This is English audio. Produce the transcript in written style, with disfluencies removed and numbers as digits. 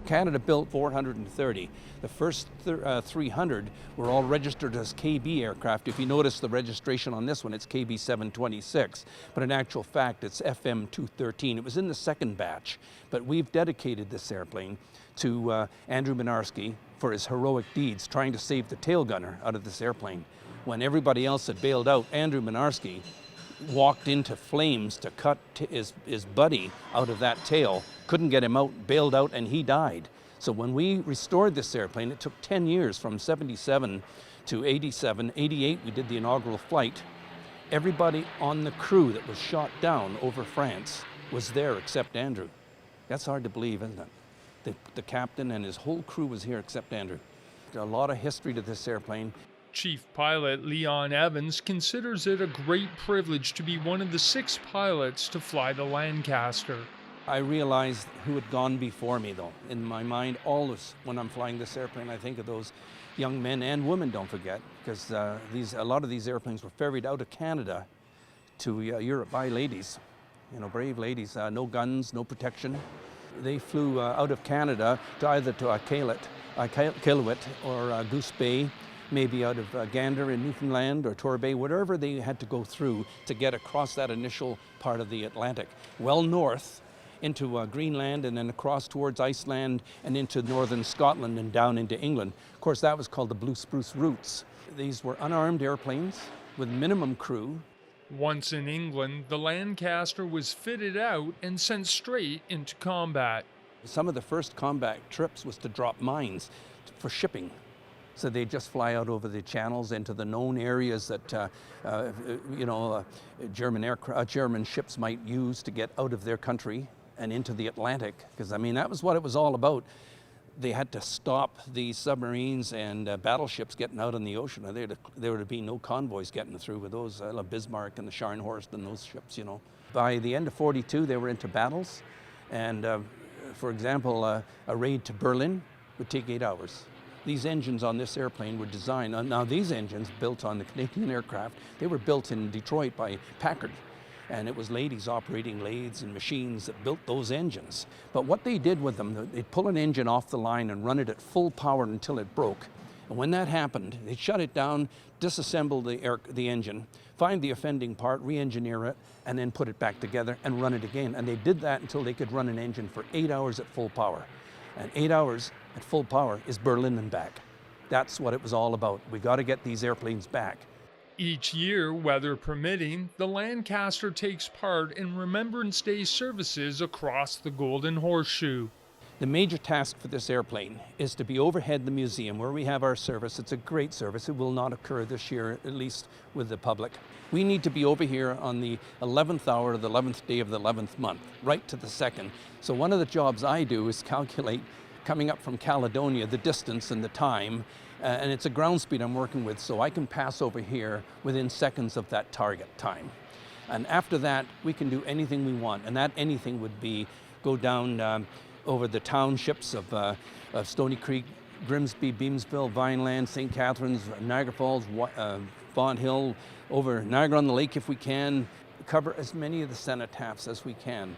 Canada built 430. The first 300 were all registered as KB aircraft. If you notice the registration on this one, it's KB 726, but in actual fact, it's FM 213. It was in the second batch, but we've dedicated this airplane to Andrew Minarski for his heroic deeds trying to save the tail gunner out of this airplane. When everybody else had bailed out, Andrew Minarski walked into flames to cut his buddy out of that tail, couldn't get him out, bailed out, and he died. So when we restored this airplane, it took 10 years, from 77 to 87. 88, we did the inaugural flight. Everybody on the crew that was shot down over France was there except Andrew. That's hard to believe, isn't it? The captain and his whole crew was here except Andrew. There's a lot of history to this airplane. Chief Pilot Leon Evans considers it a great privilege to be one of the 6 pilots to fly the Lancaster. I realized who had gone before me, though. In my mind, always when I'm flying this airplane, I think of those young men and women, don't forget, because a lot of these airplanes were ferried out of Canada to Europe by ladies, brave ladies, no guns, no protection. They flew out of Canada to either to Iqaluit or Goose Bay, maybe out of Gander in Newfoundland or Torbay, whatever they had to go through to get across that initial part of the Atlantic. Well north into Greenland, and then across towards Iceland and into northern Scotland and down into England. Of course, that was called the Blue Spruce routes. These were unarmed airplanes with minimum crew. Once in England, the Lancaster was fitted out and sent straight into combat. Some of the first combat trips was to drop mines for shipping. So they just fly out over the channels into the known areas that German ships might use to get out of their country and into the Atlantic. Because that was what it was all about. They had to stop the submarines and battleships getting out in the ocean. There would be no convoys getting through with those, Bismarck and the Scharnhorst and those ships. By the end of '42, they were into battles, and for example, a raid to Berlin would take 8 hours. These engines on this airplane were designed, now these engines built on the Canadian aircraft, they were built in Detroit by Packard. And it was ladies operating lathes and machines that built those engines. But what they did with them, they'd pull an engine off the line and run it at full power until it broke. And when that happened, they'd shut it down, disassemble the engine, find the offending part, re-engineer it, and then put it back together and run it again. And they did that until they could run an engine for 8 hours at full power. And 8 hours at full power is Berlin and back. That's what it was all about. We got to get these airplanes back. Each year, weather permitting, the Lancaster takes part in Remembrance Day services across the Golden Horseshoe. The major task for this airplane is to be overhead the museum where we have our service. It's a great service. It will not occur this year, at least with the public. We need to be over here on the 11th hour of the 11th day of the 11th month, right to the second. So one of the jobs I do is calculate, coming up from Caledonia, the distance and the time, and it's a ground speed I'm working with, so I can pass over here within seconds of that target time. And after that, we can do anything we want, and that anything would be go down over the townships of Stony Creek, Grimsby, Beamsville, Vineland, St. Catharines, Niagara Falls, Vaughan Hill, over Niagara-on-the-Lake if we can, cover as many of the cenotaphs as we can.